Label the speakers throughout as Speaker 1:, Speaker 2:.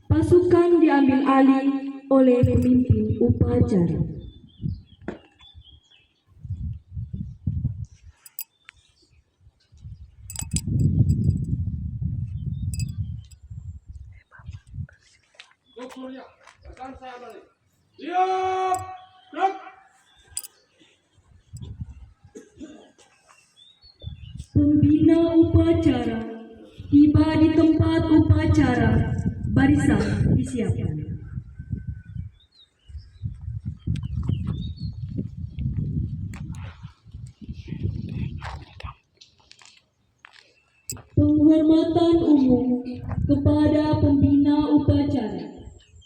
Speaker 1: Pasukan diambil alih oleh pemimpin upacara.
Speaker 2: Siap, gerak.
Speaker 1: Pembina upacara tiba di tempat upacara. Barisan disiapkan. Penghormatan umum kepada pembina upacara.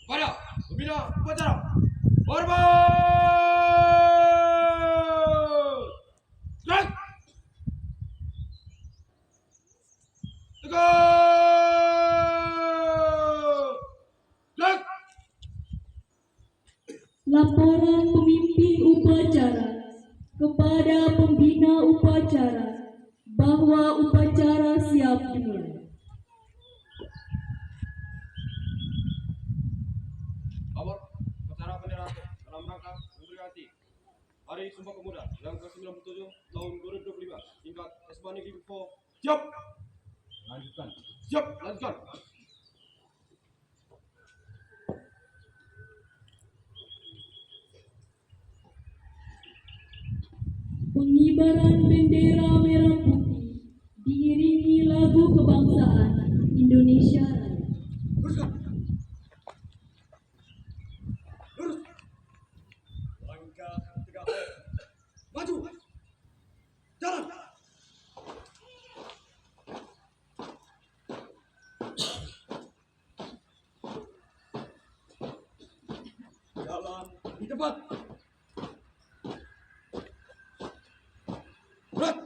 Speaker 2: Pada pembina upacara. Hormat. Gerak. Tegak. Gerak.
Speaker 1: Laporan pemimpin upacara kepada pembina upacara bahwa upacara siap dimulai.
Speaker 2: Kabar upacara bendera dalam rangka memperingati Hari Sumpah Pemuda yang ke-97 tahun 2025 tingkat S1 Negeri 4. Siap. Lanjutkan. Siap, lanjutkan.
Speaker 1: Pengibaran bendera merah putih diiringi lagu kebangsaan Indonesia Raya.
Speaker 2: Luruskan. Lurus. Langkah tegak. Maju. Jalan. Jalan di depan. Berat.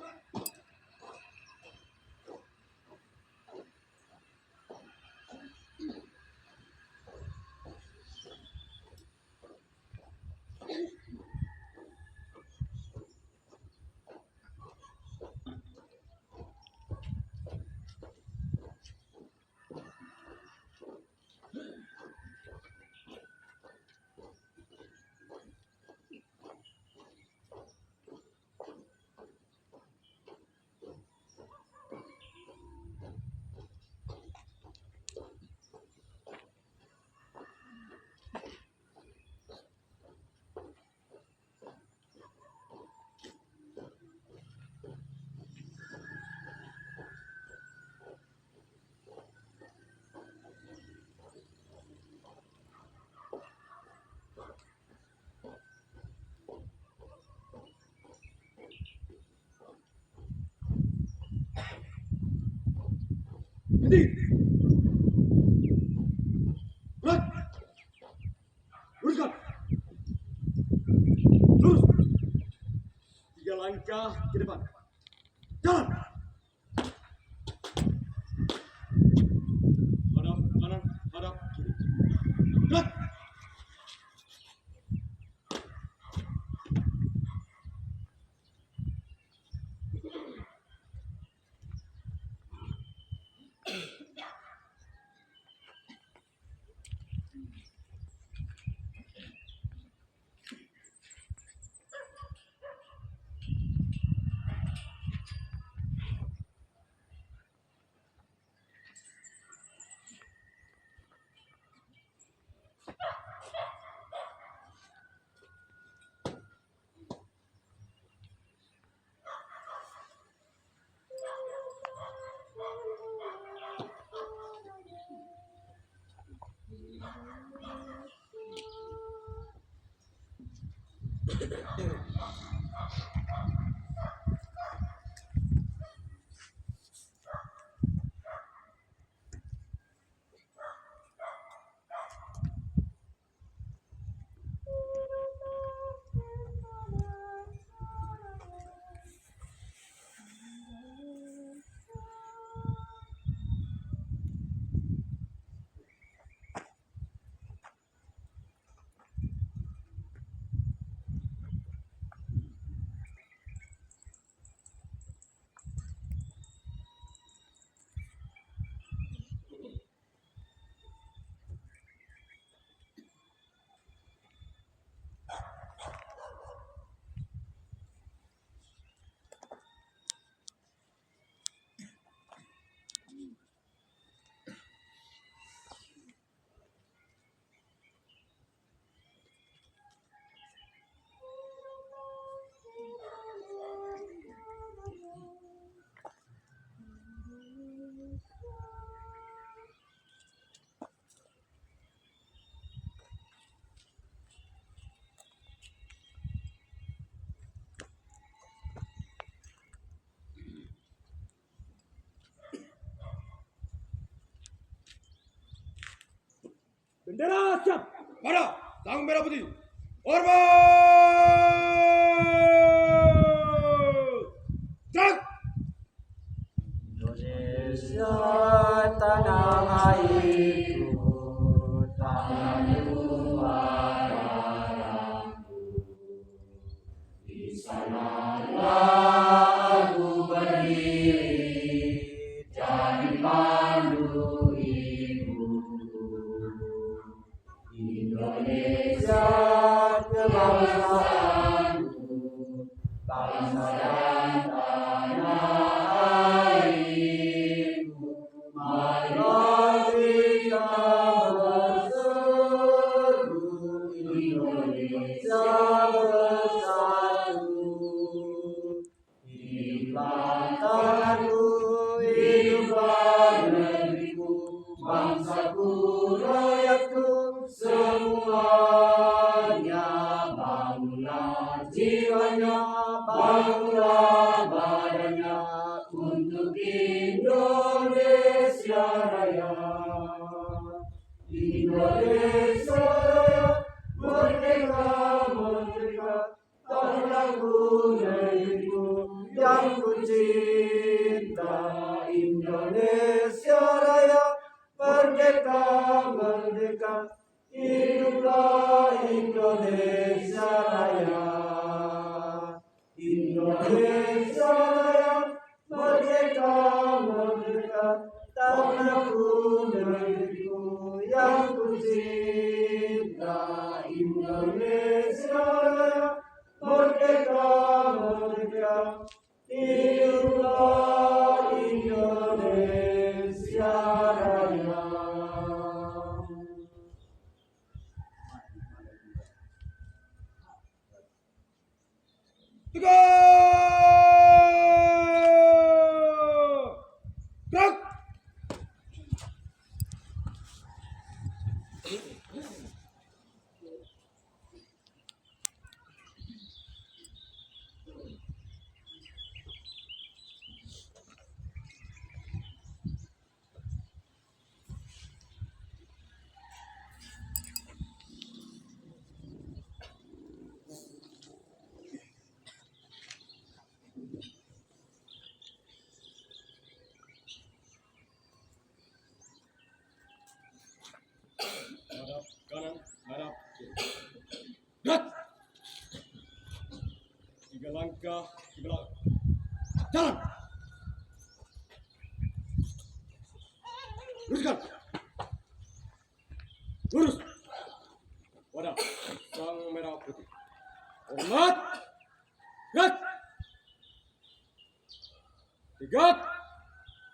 Speaker 2: Berhenti. Berat. Luruskan. Lurus. 3 langkah ke depan. Jalan. Hadap kanan, hadap kiri. Gerak. Bendera siap. Pada sang merah putih. Hormat. Gerak.
Speaker 3: Indonesia tanah airku, tanah tumpah darahku. Di sanalah aku berdiri, jadi pandu ibuku. Indonesia kebangsaanku, bangsa dan tanah airku. Marilah kita berseru, Indonesia bersatu. Hiduplah tanahku, hiduplah negeriku, bangsaku, rakyatku, semuanya. Bangunlah jiwanya, bangunlah badannya, untuk Indonesia Raya. Indonesia Raya, merdeka, merdeka, tanahku, negeriku yang ku cinta. Indonesia Raya, merdeka, merdeka, hiduplah Indonesia Raya. Indonesia Raya, merdeka, merdeka, tanahku, negeriku yang ku cinta. Indonesia Raya, merdeka, merdeka, hiduplah Indonesia Raya.
Speaker 2: Tegak. Gerak. Hadap kanan, hadap kiri. Gerak. 3 langkah ke belakang. Jalan. Luruskan. Lurus. Wadah. Sang merah putih. Hormat. Gerak. Tegak.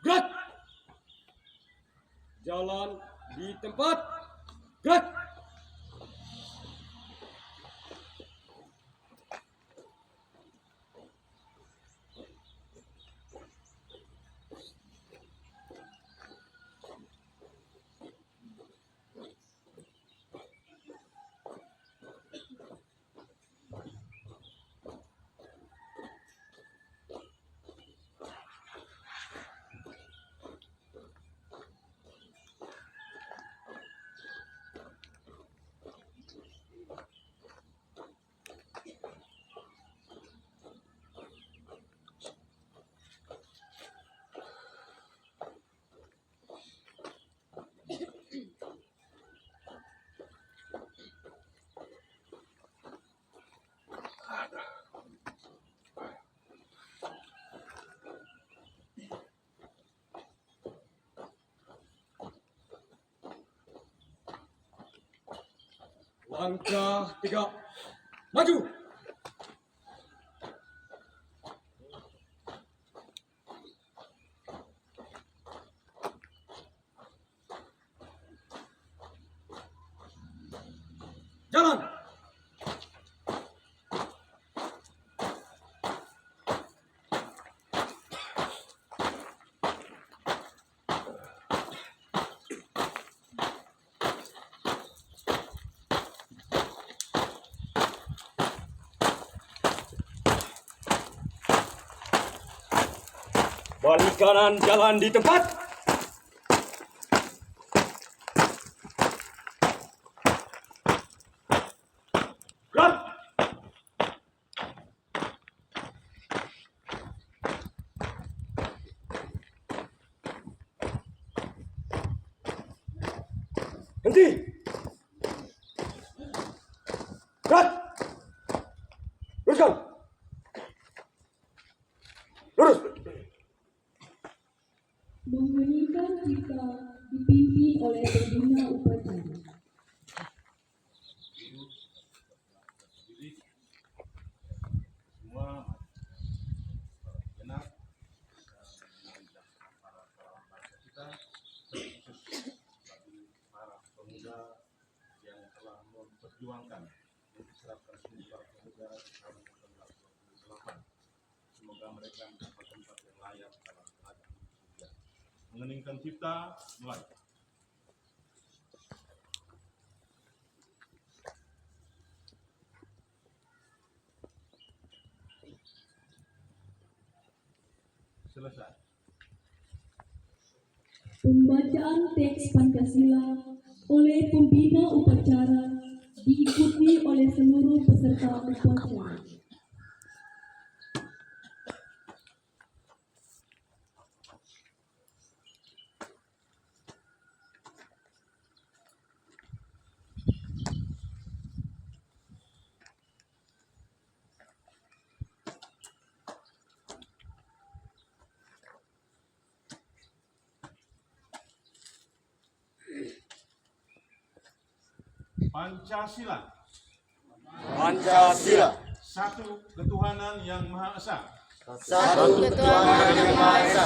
Speaker 2: Gerak. Jalan di tempat. Gerak. Langkah 3. Maju. Jalan. Balik kanan, jalan di tempat. Henti. Gerak. Luruskan. Lurus.
Speaker 1: Membunyikan cipta dipimpin oleh pembina upacara.
Speaker 4: Semua benar para bangsa kita, terkhusus bagi para pemuda yang telah memperjuangkan untuk serahkan Sumpah Pemuda tahun 1928. Semoga mereka mendapat tempat yang layak dalam kerajaan surga. Mengeningkan cipta, mulai. Selesai.
Speaker 1: Pembacaan teks Pancasila oleh pembina upacara diikuti oleh seluruh peserta upacara.
Speaker 4: Pancasila.
Speaker 3: Pancasila.
Speaker 4: Satu ketuhanan yang Maha Esa.
Speaker 3: Satu ketuhanan yang Maha Esa.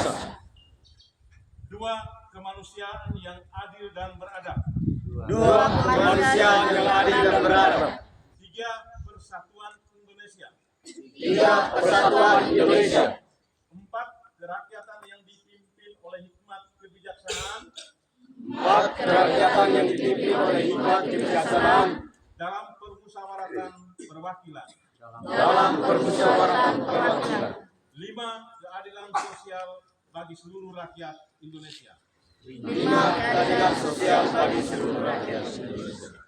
Speaker 4: Dua, kemanusiaan yang adil dan beradab.
Speaker 3: Dua, kemanusiaan yang adil dan beradab.
Speaker 4: Tiga, persatuan Indonesia.
Speaker 3: Tiga, persatuan Indonesia.
Speaker 4: Empat, kerakyatan yang dipimpin oleh hikmat kebijaksanaan
Speaker 3: Empat, kerakyatan yang dipimpin oleh hikmat kebijaksanaan
Speaker 4: dalam permusyawaratan perwakilan.
Speaker 3: dalam permusyawaratan perwakilan.
Speaker 4: Lima, keadilan sosial bagi seluruh rakyat Indonesia.
Speaker 3: Lima, keadilan sosial bagi seluruh rakyat Indonesia.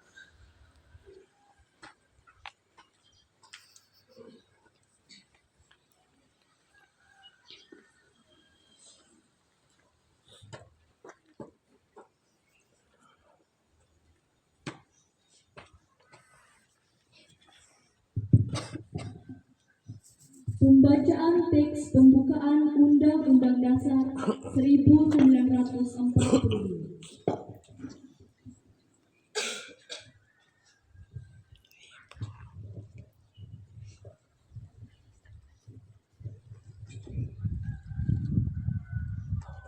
Speaker 1: Pembacaan teks pembukaan Undang-Undang Dasar 1945.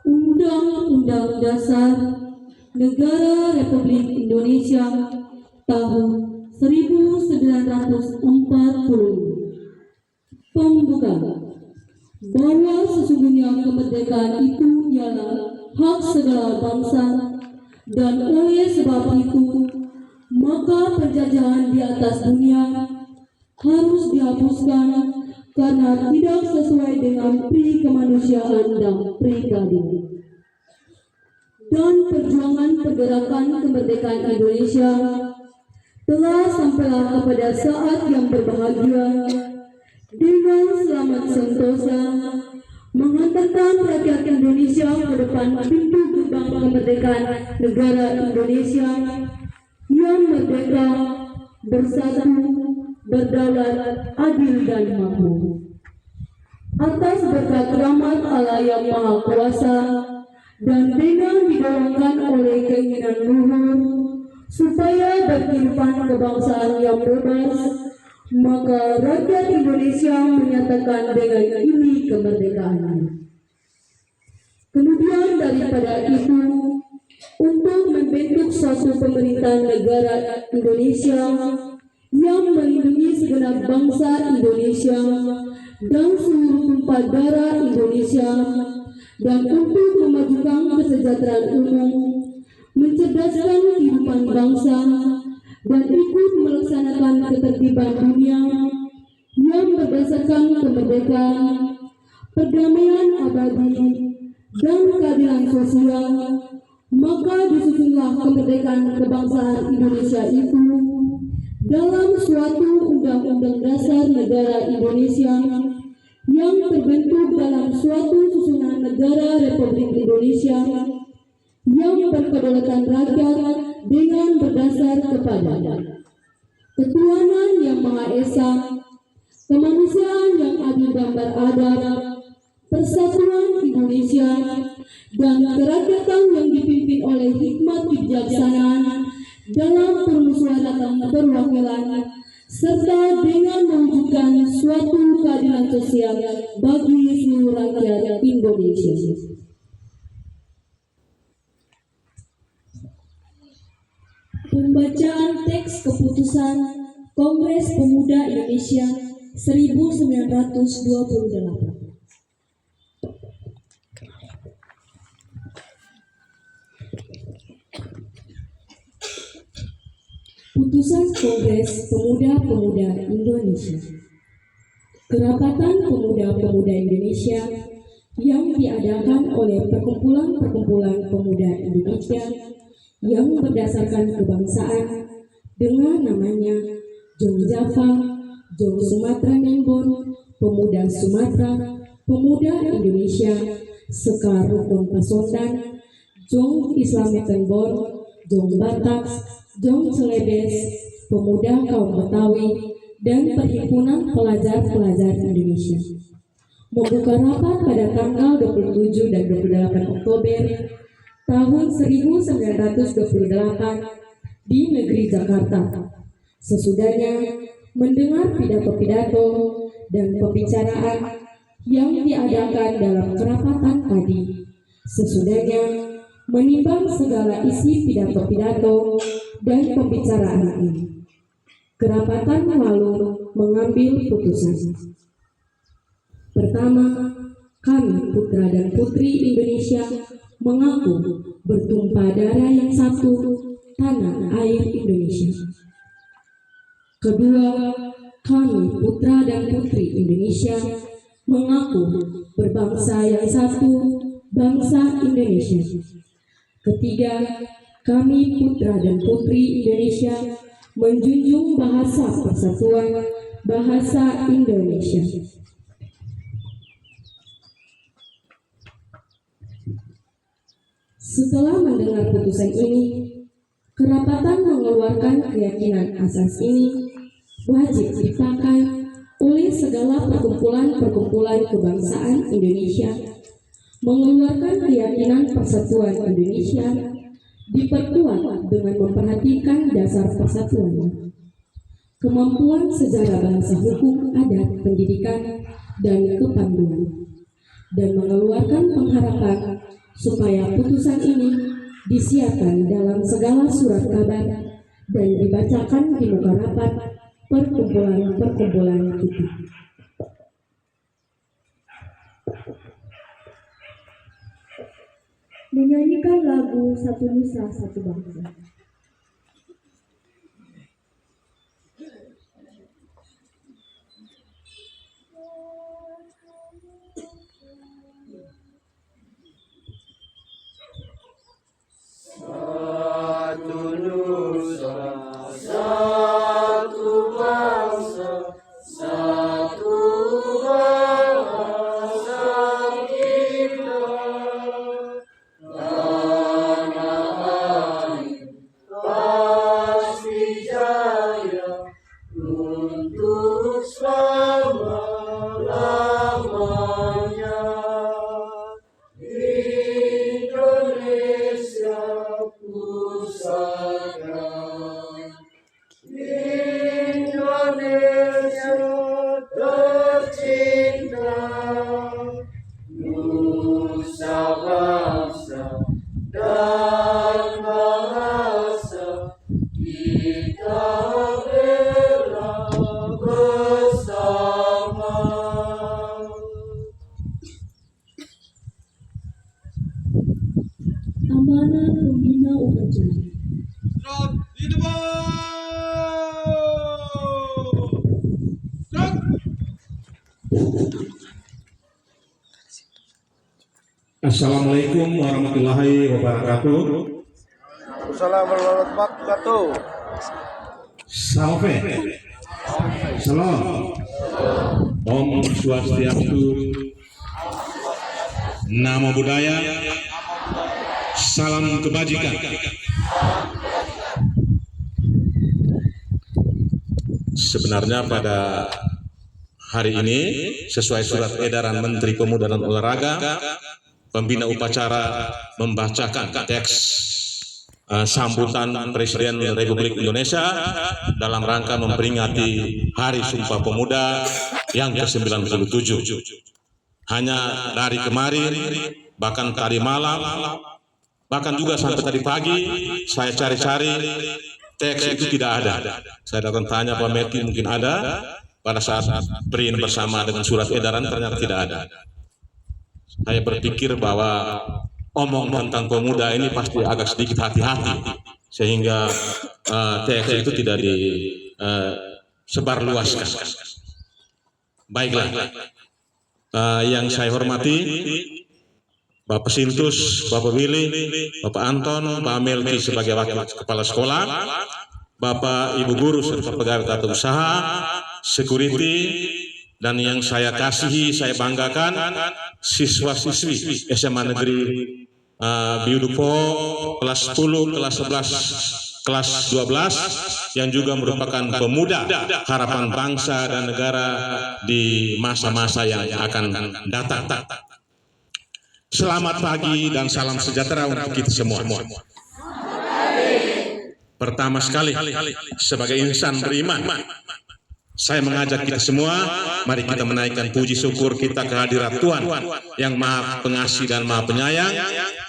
Speaker 1: Undang-Undang Dasar Negara Republik Indonesia tahun 1940. Pembuka bahwa sesungguhnya kemerdekaan itu ialah hak segala bangsa, dan oleh sebab itu maka penjajahan di atas dunia harus dihapuskan karena tidak sesuai dengan pri kemanusiaan dan pri keadilan. Dan perjuangan pergerakan kemerdekaan Indonesia telah sampailah kepada saat yang berbahagia dengan selamat sentosa menghantarkan rakyat Indonesia ke depan pintu gerbang kemerdekaan negara Indonesia yang merdeka, bersatu, berdaulat, adil dan makmur. Atas berkat rahmat Allah yang Maha Kuasa dan dengan didorongkan oleh keinginan luhur supaya berkehidupan kebangsaan yang bebas, maka rakyat Indonesia menyatakan dengan ini kemerdekaan. Kemudian daripada itu, untuk membentuk suatu pemerintahan negara Indonesia yang melindungi segenap bangsa Indonesia dan seluruh tumpah darah Indonesia, dan untuk memajukan kesejahteraan umum, mencerdaskan kehidupan bangsa, dan ikut melaksanakan ketertiban dunia yang berdasarkan kemerdekaan, perdamaian abadi, dan keadilan sosial, maka disusunlah kemerdekaan kebangsaan Indonesia itu dalam suatu Undang-Undang Dasar Negara Indonesia yang terbentuk dalam suatu susunan negara Republik Indonesia yang berkedaulatan rakyat dengan berdasar kepada ketuhanan yang Maha Esa, kemanusiaan yang adil dan beradab, persatuan Indonesia, dan kerakyatan yang dipimpin oleh hikmat kebijaksanaan dalam permusyawaratan perwakilan, serta dengan mewujudkan suatu keadilan sosial bagi seluruh rakyat Indonesia. Pembacaan teks keputusan Kongres Pemuda Indonesia 1928. Putusan Kongres Pemuda-Pemuda Indonesia. Kerapatan Pemuda-Pemuda Indonesia yang diadakan oleh perkumpulan-perkumpulan pemuda Indonesia yang berdasarkan kebangsaan dengan namanya Jong Java, Jong Sumatera Nembon, Pemuda Sumatera, Pemuda Indonesia, Sekar Rukun Pasundan, Jong Islam Mekenbon, Jong Batak, Jong Celebes, Pemuda Kaum Betawi, dan Perhimpunan Pelajar-Pelajar Indonesia membuka rapat pada tanggal 27 dan 28 Oktober tahun 1928 di negeri Jakarta. Sesudahnya mendengar pidato-pidato dan pembicaraan yang diadakan dalam kerapatan tadi, sesudahnya menimbang segala isi pidato-pidato dan pembicaraan ini, kerapatan lalu mengambil putusan. Pertama, kami putra dan putri Indonesia mengaku bertumpah darah yang satu, tanah air Indonesia. Kedua, kami putra dan putri Indonesia mengaku berbangsa yang satu, bangsa Indonesia. Ketiga, kami putra dan putri Indonesia menjunjung bahasa persatuan, bahasa Indonesia. Setelah mendengar putusan ini, kerapatan mengeluarkan keyakinan asas ini wajib dipakai oleh segala perkumpulan-perkumpulan kebangsaan Indonesia, mengeluarkan keyakinan persatuan Indonesia diperkuat dengan memperhatikan dasar persatuannya, kemampuan sejarah bangsa, hukum, adat, pendidikan, dan kepanduan, dan mengeluarkan pengharapan supaya putusan ini disiarkan dalam segala surat kabar dan dibacakan di muka rapat perkumpulan-perkumpulan kita. Menyanyikan lagu Satu Nusa Satu Bangsa.
Speaker 3: Satu nusa, satu bangsa, satu bahasa kita. Tanah air pasti jaya untuk selama-lamanya. Indonesia pusaka, Indonesia tercinta, nusa bangsa dan bahasa kita bela bersama.
Speaker 1: Amanat Pembina Upacara.
Speaker 2: Stop di depan. Stop.
Speaker 4: Assalamualaikum warahmatullahi wabarakatuh.
Speaker 3: Assalamualaikum warahmatullahi wabarakatuh.
Speaker 4: Salve. Salam. Om Swastiastu. Namo Buddhaya. Salam kebajikan. Sebenarnya pada hari ini sesuai surat edaran Menteri Pemuda dan Olahraga, pembina upacara membacakan teks sambutan Presiden Republik Indonesia dalam rangka memperingati Hari Sumpah Pemuda yang ke-97. Hanya dari kemarin, bahkan tadi malam, bahkan juga sampai tadi pagi, saya cari-cari, teks itu tidak ada. Saya datang tanya Pak Meti, mungkin ada. Pada saat print bersama dengan surat edaran ternyata tidak ada. Saya berpikir bahwa omong tentang pemuda ini pasti agak sedikit hati-hati, sehingga teks itu tidak disebarluaskan. Baiklah, yang saya hormati Bapak Sintus, Bapak Willy, Bapak Anton, Pak Melki sebagai wakil kepala sekolah, Bapak Ibu guru serta pegawai tata usaha, security, dan yang saya kasihi, saya banggakan, siswa-siswi SMA Negeri Biudupo kelas 10, kelas 11, kelas 12 yang juga merupakan pemuda harapan bangsa dan negara di masa-masa yang akan datang. Selamat pagi dan salam sejahtera untuk kita semua. Pertama sekali, sebagai insan beriman, saya mengajak kita semua, mari kita menaikkan puji syukur kita kehadirat Tuhan yang Maha Pengasih dan Maha Penyayang,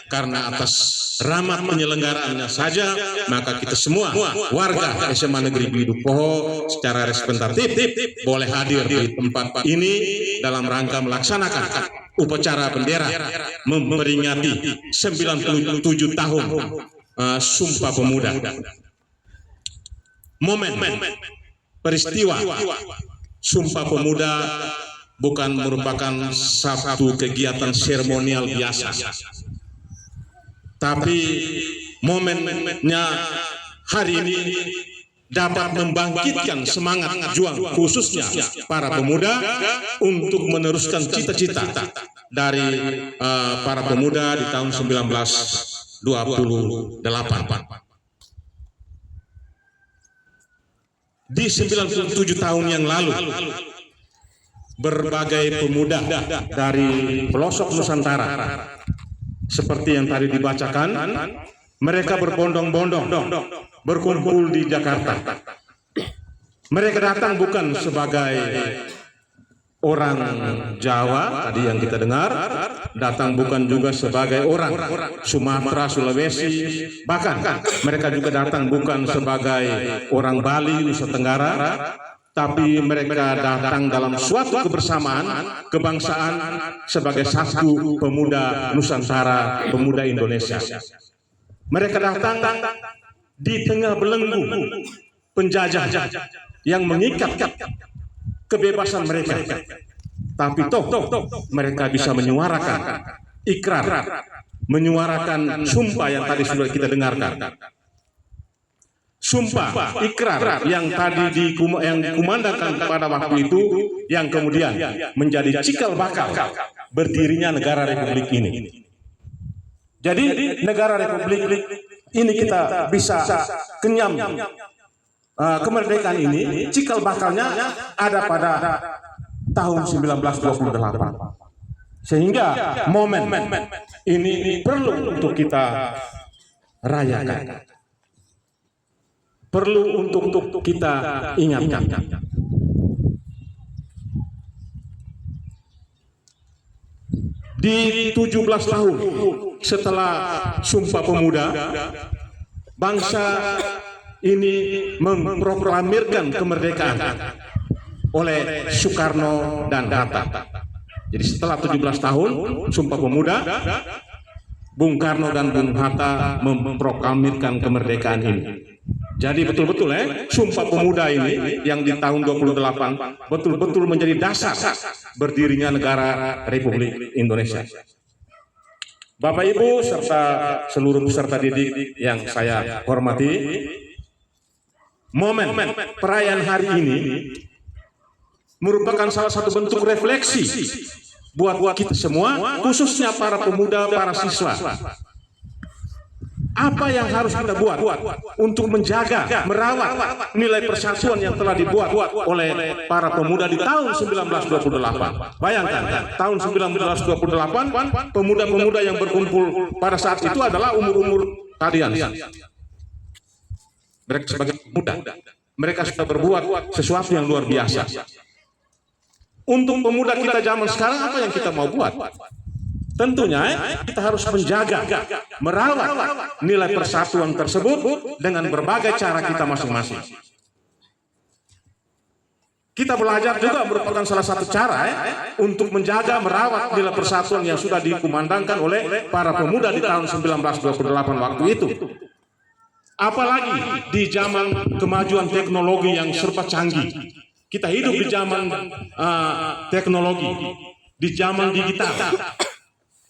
Speaker 4: karena atas rahmat penyelenggaraannya saja, maka kita semua warga SMA Negeri Bidupoho secara representatif boleh hadir di tempat ini dalam rangka melaksanakan upacara bendera memperingati 97 tahun Sumpah Pemuda. Momen peristiwa Sumpah Pemuda bukan merupakan satu kegiatan seremonial biasa, tapi momennya hari ini dapat membangkitkan semangat juang khususnya para pemuda untuk meneruskan cita-cita dari para pemuda di tahun 1928. Di 97 tahun yang lalu, berbagai pemuda dari pelosok Nusantara, seperti yang tadi dibacakan, mereka berbondong-bondong berkumpul di Jakarta. Mereka datang bukan sebagai orang Jawa tadi yang kita dengar, datang bukan juga sebagai orang Sumatera, Sulawesi, bahkan mereka juga datang bukan sebagai orang Bali, Nusa Tenggara, tapi mereka datang dalam suatu kebersamaan kebangsaan sebagai satu pemuda Nusantara, pemuda Indonesia. Mereka datang di tengah belenggu penjajah yang mengikat kebebasan mereka, tapi toh mereka bisa menyuarakan ikrar, menyuarakan sumpah yang tadi sudah kita dengarkan. Sumpah ikrar yang tadi yang dikumandangkan pada waktu itu, yang kemudian menjadi cikal bakal berdirinya negara Republik ini. Jadi negara Republik ini kita bisa kenyam. Kemerdekaan ini cikal bakalnya ada pada tahun 1928, sehingga momen ini perlu untuk kita rayakan, perlu untuk kita ingatkan. Di 17 tahun setelah Sumpah Pemuda, bangsa ini memproklamirkan kemerdekaan oleh Soekarno dan Hatta. Jadi setelah 17 tahun Sumpah Pemuda, Bung Karno dan Bung Hatta memproklamirkan kemerdekaan ini. Jadi betul-betul Sumpah Pemuda ini yang di tahun 28 betul-betul menjadi dasar berdirinya negara Republik Indonesia. Bapak Ibu serta seluruh peserta didik yang saya hormati, momen perayaan hari ini merupakan salah satu bentuk refleksi buat kita semua, khususnya para pemuda, para siswa. Apa yang harus kita buat untuk menjaga, merawat nilai persatuan yang telah dibuat oleh para pemuda di tahun 1928. Bayangkan, tahun 1928, pemuda-pemuda yang berkumpul pada saat itu adalah umur-umur kalian. Mereka sebagai pemuda, mereka sudah berbuat sesuatu yang luar biasa. Untuk pemuda kita zaman sekarang, apa yang kita mau buat? Tentunya kita harus menjaga, merawat nilai persatuan tersebut dengan berbagai cara kita masing-masing. Kita belajar juga merupakan salah satu cara untuk menjaga, merawat nilai persatuan yang sudah dikumandangkan oleh para pemuda di tahun 1928 waktu itu. Apalagi di zaman kemajuan teknologi yang serba canggih. Kita hidup di zaman teknologi, di zaman digital.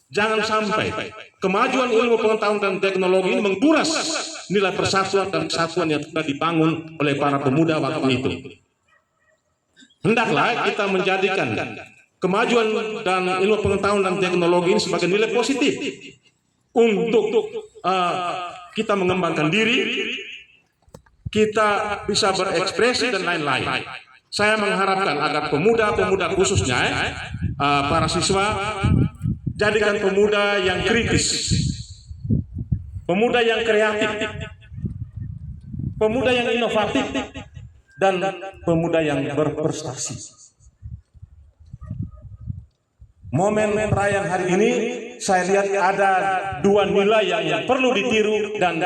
Speaker 4: Jangan sampai kemajuan ilmu pengetahuan dan teknologi ini menguras nilai persatuan dan kesatuan yang telah dibangun oleh para pemuda waktu itu. Hendaklah kita menjadikan kemajuan dan ilmu pengetahuan dan teknologi ini sebagai nilai positif untuk kita mengembangkan diri, kita bisa berekspresi dan lain-lain. Saya mengharapkan agar pemuda-pemuda khususnya para siswa jadikan pemuda yang kritis, pemuda yang kreatif, pemuda yang inovatif, dan pemuda yang berprestasi. Momen perayaan hari ini saya lihat ada dua nilai yang perlu ditiru dan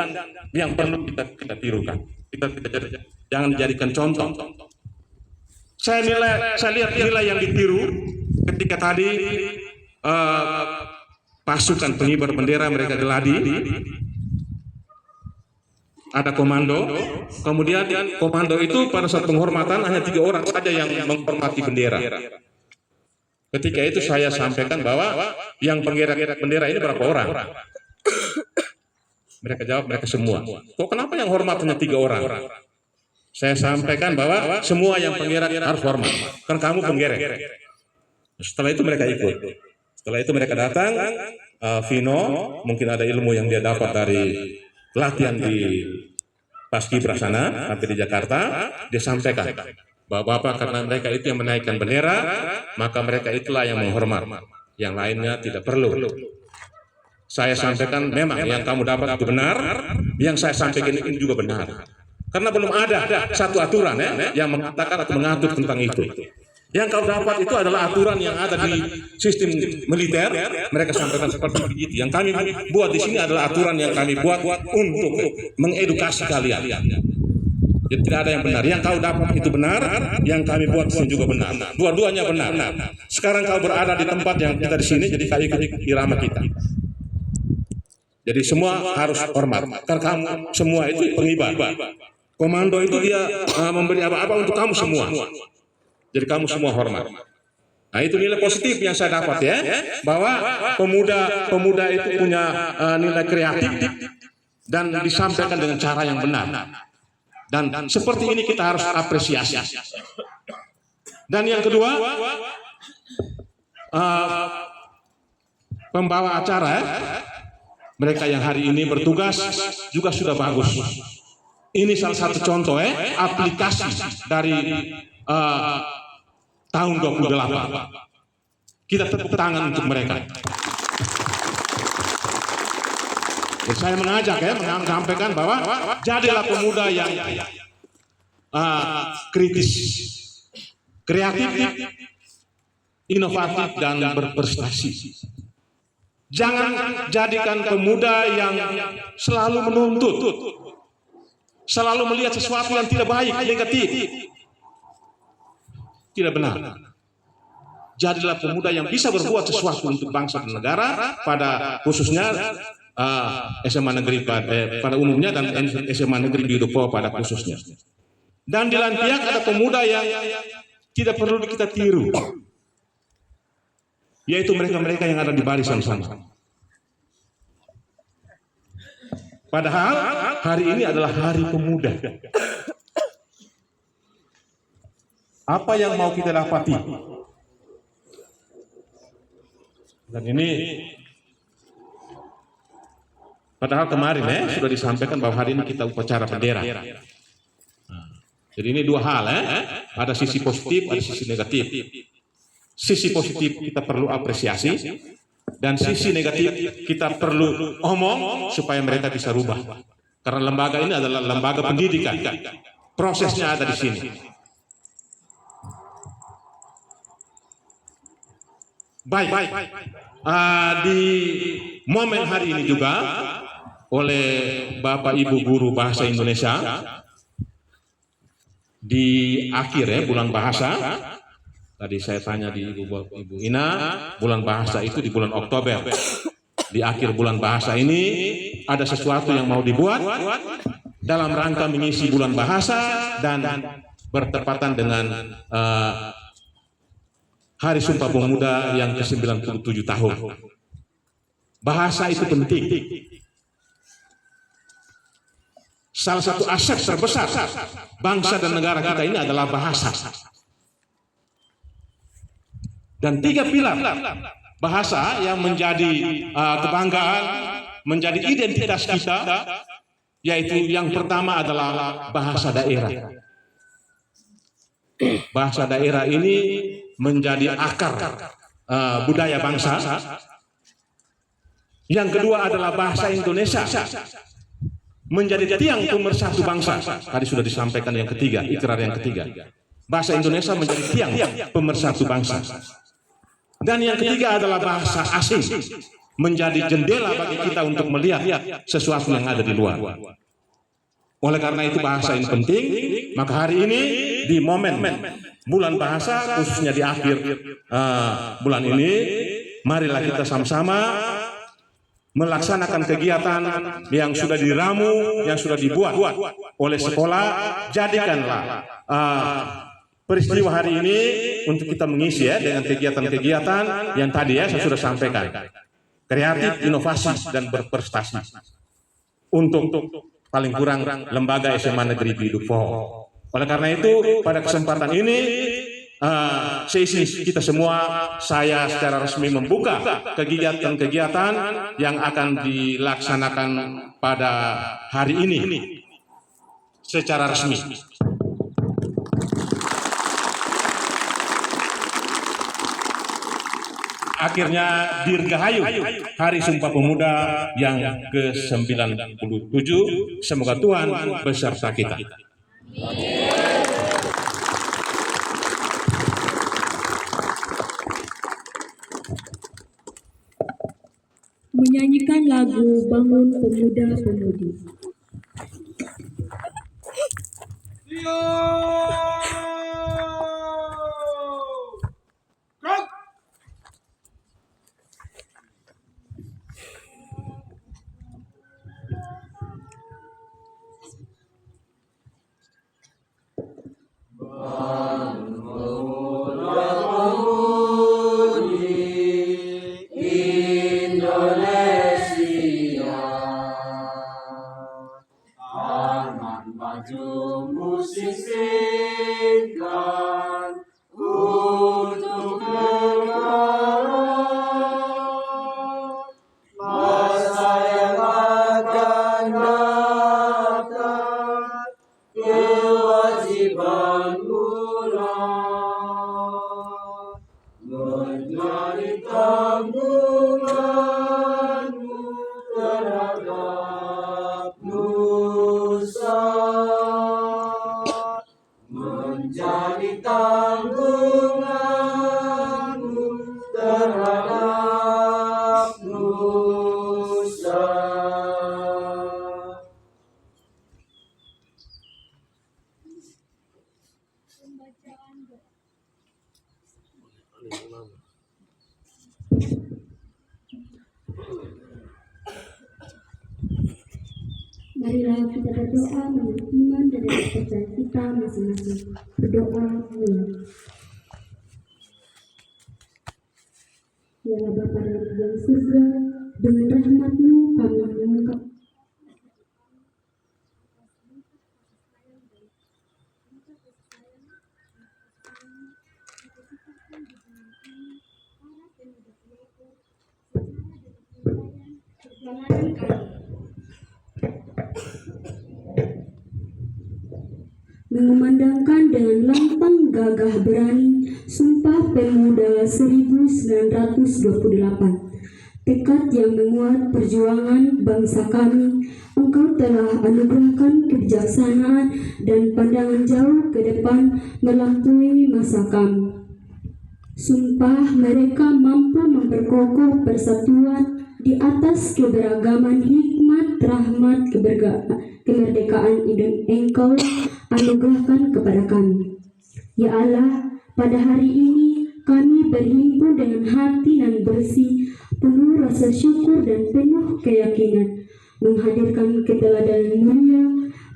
Speaker 4: yang perlu kita tirukan. Kita jangan dijadikan contoh. Saya lihat nilai yang ditiru ketika tadi pasukan pengibar bendera mereka geladi, ada komando, kemudian komando itu pada saat penghormatan hanya 3 orang saja yang menghormati bendera. Ketika itu saya sampaikan bahwa yang penggerak bendera ini berapa orang? Mereka jawab mereka semua. Kok kenapa yang hormat hanya 3 orang? Saya sampaikan bahwa semua yang penggerak harus hormat, kan kamu penggerak. Setelah itu mereka ikut. Setelah itu mereka datang, Vino mungkin ada ilmu yang dia dapat dari latihan di Paskibra sana, sampai di Jakarta, dia sampaikan bahwa Bapak karena mereka itu yang menaikkan bendera, maka mereka itulah yang menghormat, yang lainnya tidak perlu. Saya sampaikan memang yang kamu dapat itu benar, yang saya sampaikan ini juga benar. Karena belum ada satu aturan yang mengatakan atau mengatur tentang itu. Yang kau dapat itu adalah aturan yang ada di sistem militer. Mereka sampaikan seperti itu. Yang kami buat di sini adalah aturan yang kami buat untuk mengedukasi kalian. Jadi tidak ada yang benar. Yang kau dapat itu benar, yang kami buat di sini juga benar. Dua-duanya benar. Sekarang kau berada di tempat yang kita di sini, jadi kau ikut irama kita. Jadi semua harus hormat. Karena kamu semua itu pengibar. Komando itu dia memberi apa-apa untuk kamu semua. Jadi kamu semua hormat. Nah itu nilai positif yang saya dapat ya, bahwa pemuda itu punya nilai kreatif dan disampaikan dengan cara yang benar. Dan seperti ini kita harus apresiasi. Dan yang kedua, pembawa acara mereka yang hari ini bertugas juga sudah bagus. Ini salah satu contoh aplikasi dari tahun 28. Kita tepuk tangan untuk mereka. Jadi saya mengajak menyampaikan bahwa jadilah pemuda yang kritis, kreatif, inovatif dan berprestasi. Jangan jadikan pemuda yang selalu menuntut, selalu melihat sesuatu yang tidak baik, negatif. Tidak benar. Jadilah pemuda yang bisa berbuat sesuatu untuk bangsa dan negara, pada khususnya SMA negeri pada umumnya dan SMA negeri di Dupo pada khususnya. Dan di Lantiak ada pemuda yang tidak perlu kita tiru, yaitu mereka-mereka yang ada di barisan sana. Padahal hari ini adalah Hari Pemuda. Apa yang mau kita dapati? Dan ini Padahal kemarin sudah disampaikan bahwa hari ini kita upacara bendera. Nah, jadi ini dua hal ada sisi positif, ada sisi negatif. Sisi positif kita perlu apresiasi, dan sisi negatif kita perlu omong supaya mereka bisa rubah. Karena lembaga ini adalah lembaga pendidikan. Prosesnya ada di sini. Baik. Di momen hari ini juga oleh Bapak Ibu Guru Bahasa Indonesia di akhir bulan bahasa. Tadi saya tanya di Ibu Ina, bulan bahasa itu di bulan Oktober. Di akhir bulan bahasa ini ada sesuatu yang mau dibuat dalam rangka mengisi bulan bahasa dan bertepatan dengan Hari Sumpah Pemuda yang ke-97 tahun. Bahasa itu penting. Salah satu aset terbesar bangsa dan negara kita ini adalah bahasa. Dan 3 pilar bahasa yang menjadi kebanggaan, menjadi identitas kita, yaitu yang pertama adalah bahasa daerah. Bahasa daerah ini menjadi akar budaya bangsa. Yang kedua adalah bahasa Indonesia, menjadi tiang pemersatu bangsa. Tadi sudah disampaikan yang ketiga, ikrar yang ketiga. Bahasa Indonesia menjadi tiang pemersatu bangsa. Dan yang ketiga adalah bahasa asing, menjadi jendela bagi kita untuk melihat sesuatu yang ada di luar. Oleh karena itu bahasa ini penting, maka hari ini di momen bulan bahasa, khususnya di akhir bulan ini, marilah kita sama-sama melaksanakan kegiatan yang sudah diramu, yang sudah dibuat oleh sekolah. Jadikanlah peristiwa hari ini untuk kita mengisi dengan kegiatan-kegiatan yang tadi saya sudah sampaikan. Kreatif, inovasi, dan berprestasi. Untuk paling kurang lembaga SMA Negeri Bidupo. Oleh karena itu, pada kesempatan ini, sesi kita semua, saya secara resmi membuka kegiatan-kegiatan yang akan dilaksanakan pada hari ini secara resmi. Akhirnya Dirgahayu Hari Sumpah Pemuda yang ke-97. Semoga Tuhan beserta kita.
Speaker 1: Menyanyikan lagu Bangun Pemuda-Pemudi. Marilah kita berdoa menurut iman dan kepercayaan kita masing-masing. Berdoa mulai. Ya Bapa yang surga, dengan rahmat-Mu kami mengungkap perjalanan kami. mengumandangkan dengan lantang gagah berani Sumpah Pemuda 1928. Tekad yang menguat perjuangan bangsa kami, Engkau telah anugerahkan kebijaksanaan dan pandangan jauh ke depan melampaui masa kami. Sumpah mereka mampu memperkokoh persatuan di atas keberagaman hikmat rahmat kemerdekaan Engkau anugerahkan kepada kami. Ya Allah, pada hari ini kami berhimpun dengan hati yang bersih, penuh rasa syukur dan penuh keyakinan, menghadirkan keteladanan mulia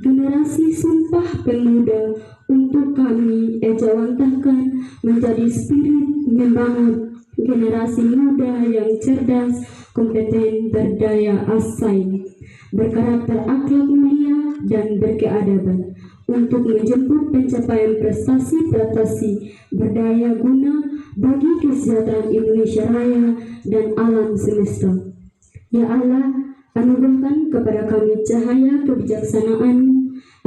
Speaker 1: generasi Sumpah Pemuda untuk kami ejawantahkan menjadi spirit membangun generasi muda yang cerdas, kompeten, berdaya saing, berkarakter akhlak mulia dan berkeadaban, untuk menjemput pencapaian prestasi berdaya guna bagi kesejahteraan Indonesia Raya dan alam semesta. Ya Allah, anugerahkan kepada kami cahaya kebijaksanaan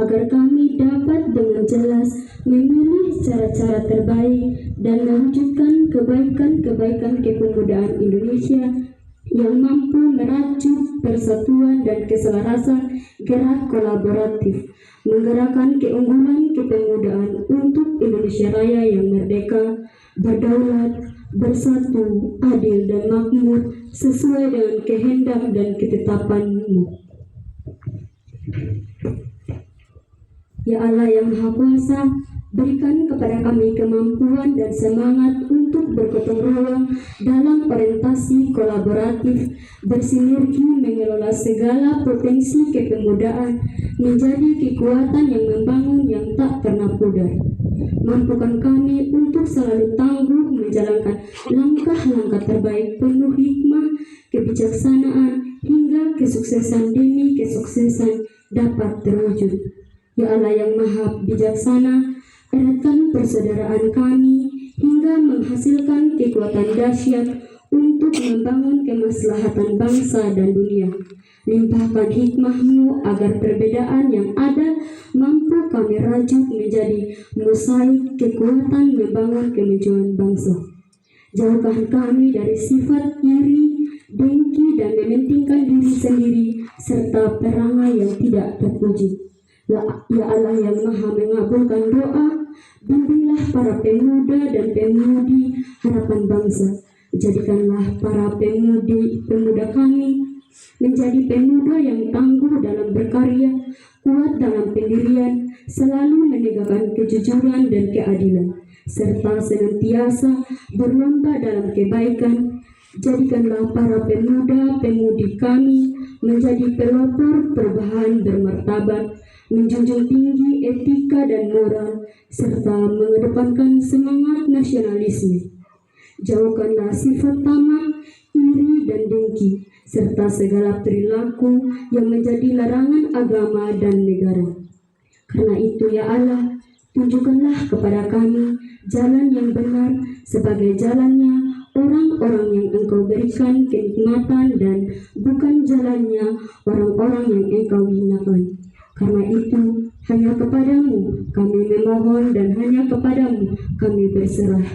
Speaker 1: agar kami dapat dengan jelas memilih cara-cara terbaik dan mewujudkan kebaikan-kebaikan kepemudaan Indonesia yang mampu merajut persatuan dan keselarasan gerak kolaboratif, menggerakkan keunggulan kepemudaan untuk Indonesia Raya yang merdeka, berdaulat, bersatu, adil dan makmur sesuai dengan kehendak dan ketetapan-Mu. Ya Allah yang Maha Kuasa, berikan kepada kami kemampuan dan semangat untuk bergotong royong dalam orientasi kolaboratif, bersinergi mengelola segala potensi kepemudaan menjadi kekuatan yang membangun yang tak pernah pudar. Mampukan kami untuk selalu tangguh menjalankan langkah-langkah terbaik penuh hikmah, kebijaksanaan, hingga kesuksesan demi kesuksesan dapat terwujud. Ya Allah yang Maha Bijaksana, eratkan persaudaraan kami hingga menghasilkan kekuatan dahsyat untuk membangun kemaslahatan bangsa dan dunia. Limpahkan hikmah-Mu agar perbedaan yang ada mampu kami rajut menjadi mosaik kekuatan membangun kemajuan bangsa. Jauhkan kami dari sifat iri, dengki, dan mementingkan diri sendiri serta perangai yang tidak terpuji. Ya Allah yang Maha mengabulkan doa, bimbinglah para pemuda dan pemudi harapan bangsa. Jadikanlah para pemuda kami menjadi pemuda yang tangguh dalam berkarya, kuat dalam pendirian, selalu menegakkan kejujuran dan keadilan, serta senantiasa berlomba dalam kebaikan. Jadikanlah para pemuda-pemudi kami menjadi pelopor perubahan bermartabat, menjunjung tinggi etika dan moral, serta mengedepankan semangat nasionalisme. Jauhkanlah sifat tamak, iri, dan dengki, serta segala perilaku yang menjadi larangan agama dan negara. Karena itu ya Allah, tunjukkanlah kepada kami jalan yang benar sebagai jalannya orang-orang yang Engkau berikan kenikmatan dan bukan jalannya orang-orang yang Engkau hinakan. Karena itu hanya kepadamu kami memohon dan hanya kepadamu kami berserah.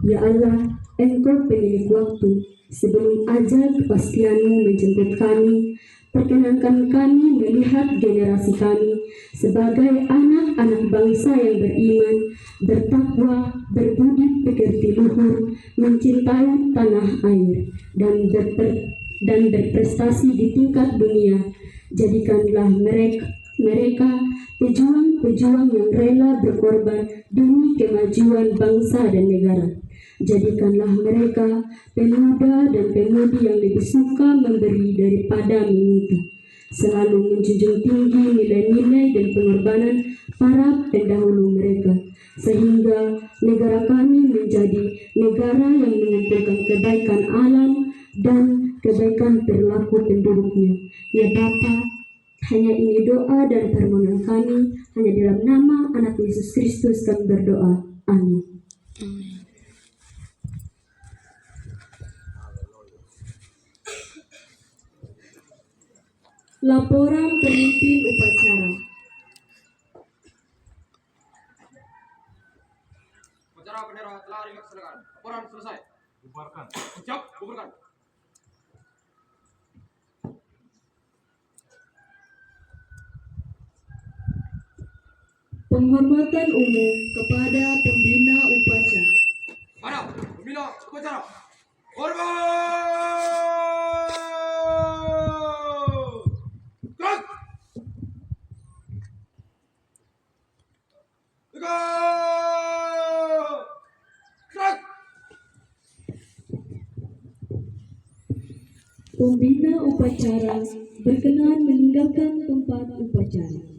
Speaker 1: Ya Allah, Engkau pemilik waktu, sebelum ajal kepastian-Mu menjemput kami, perkenankan kami melihat generasi kami sebagai anak-anak bangsa yang beriman, bertakwa, berbudi pekerti luhur, mencintai tanah air, dan berprestasi di tingkat dunia. Jadikanlah mereka pejuang-pejuang yang rela berkorban demi kemajuan bangsa dan negara. Jadikanlah mereka pemuda dan pemudi yang lebih suka memberi daripada meminta, selalu menjunjung tinggi nilai-nilai dan pengorbanan para pendahulu mereka, sehingga negara kami menjadi negara yang mengumpulkan kebaikan alam dan kebaikan perilaku penduduknya. Ya Bapa, hanya ini doa dan permohonan kami, hanya dalam nama Anak Yesus Kristus kami berdoa. Amin. Laporan pemimpin upacara.
Speaker 2: Upacara bendera telah dilaksanakan. Laporan selesai.
Speaker 4: Bubarkan.
Speaker 2: Siap, bubarkan.
Speaker 1: Penghormatan umum kepada pembina upacara.
Speaker 2: Mana? Pembina upacara. Hormat! Gerak! Tegak! Gerak!
Speaker 1: Pembina upacara berkenan meninggalkan tempat upacara.